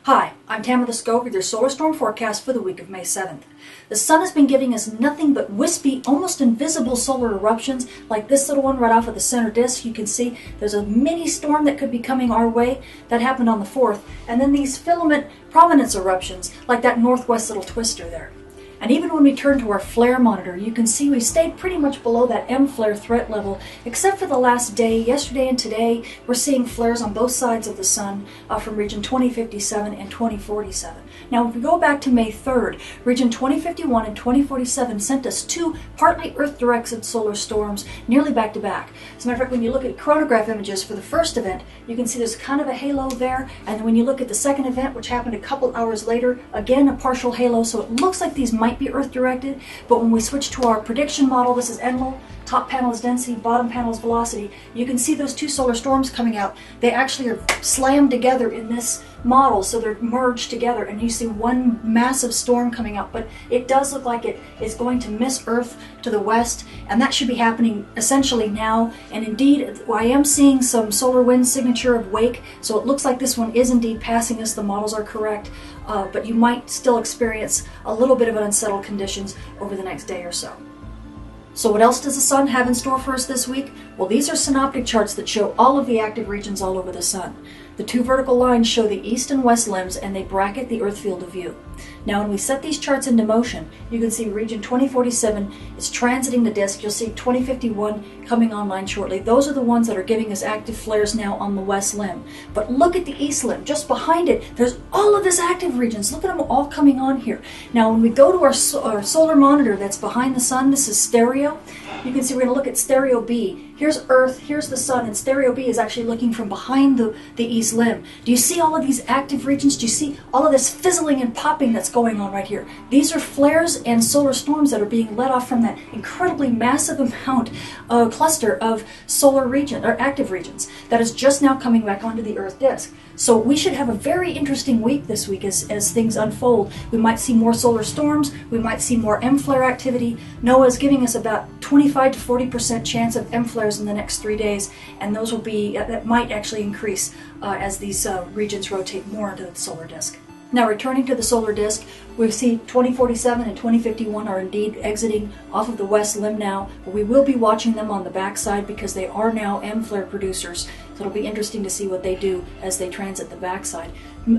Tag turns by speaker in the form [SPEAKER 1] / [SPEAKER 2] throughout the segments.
[SPEAKER 1] Hi, I'm Tamitha with your solar storm forecast for the week of May 7th. The sun has been giving us nothing but wispy, almost invisible solar eruptions, like this little one right off of the center disk. You can see there's a mini storm that could be coming our way. That happened on the 4th. And then these filament prominence eruptions, like that northwest little twister there. And even when we turn to our flare monitor, you can see we stayed pretty much below that M flare threat level, except for the last day. Yesterday and today, we're seeing flares on both sides of the sun from region 2057 and 2047. Now, if we go back to May 3rd, region 2051 and 2047 sent us two partly Earth-directed solar storms nearly back to back. As a matter of fact, when you look at chronograph images for the first event, you can see there's kind of a halo there. And then when you look at the second event, which happened a couple hours later, again, a partial halo. So it looks like these might be Earth-directed, but when we switch to our prediction model, this is Enlil, top panel is density, bottom panel is velocity, you can see those two solar storms coming out. They actually are slammed together in this model, so they're merged together, and you see one massive storm coming out, but it does look like it is going to miss Earth to the west, and that should be happening essentially now. And indeed, I am seeing some solar wind signature of wake, so it looks like this one is indeed passing us. The models are correct, but you might still experience a little bit of unsettled conditions over the next day or so. So what else does the sun have in store for us this week? Well, these are synoptic charts that show all of the active regions all over the sun. The two vertical lines show the east and west limbs, and they bracket the Earth field of view. Now, when we set these charts into motion, you can see region 2047 is transiting the disk. You'll see 2051 coming online shortly. Those are the ones that are giving us active flares now on the west limb. But look at the east limb. Just behind it, there's all of this active regions. Look at them all coming on here. Now, when we go to our solar monitor that's behind the sun, this is stereo. You can see we're going to look at stereo B. Here's Earth, here's the sun, and stereo B is actually looking from behind the east limb. Do you see all of these active regions? Do you see all of this fizzling and popping that's going on right here? These are flares and solar storms that are being let off from that incredibly massive amount, cluster of solar region, or active regions, that is just now coming back onto the Earth disk. So we should have a very interesting week this week as things unfold. We might see more solar storms, we might see more M flare activity. NOAA is giving us about 25 to 40% chance of M flares in the next 3 days, and those will be, that might actually increase as these regions rotate more into the solar disk. Now, returning to the solar disk, we see 2047 and 2051 are indeed exiting off of the west limb now, but we will be watching them on the backside because they are now M flare producers. So it'll be interesting to see what they do as they transit the backside.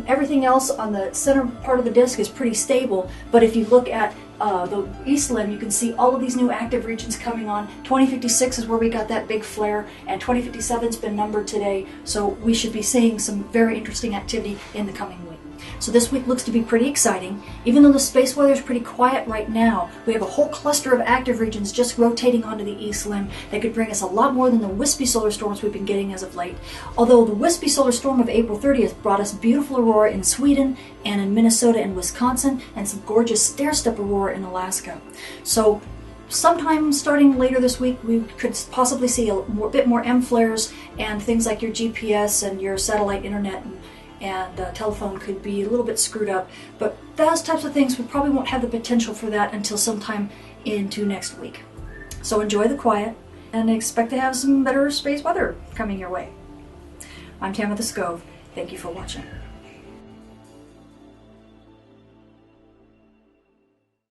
[SPEAKER 1] Everything else on the center part of the disk is pretty stable, but if you look at the east limb, you can see all of these new active regions coming on. 2056 is where we got that big flare, and 2057's been numbered today, so we should be seeing some very interesting activity in the coming week. So this week looks to be pretty exciting. Even though the space weather is pretty quiet right now, we have a whole cluster of active regions just rotating onto the east limb that could bring us a lot more than the wispy solar storms we've been getting as of late. Although the wispy solar storm of April 30th brought us beautiful aurora in Sweden and in Minnesota and Wisconsin, and some gorgeous stair-step aurora in Alaska. So sometime starting later this week, we could possibly see a bit more M flares, and things like your GPS and your satellite internet and telephone could be a little bit screwed up. But those types of things, we probably won't have the potential for that until sometime into next week. So enjoy the quiet and expect to have some better space weather coming your way. I'm Tamitha. Thank you for watching.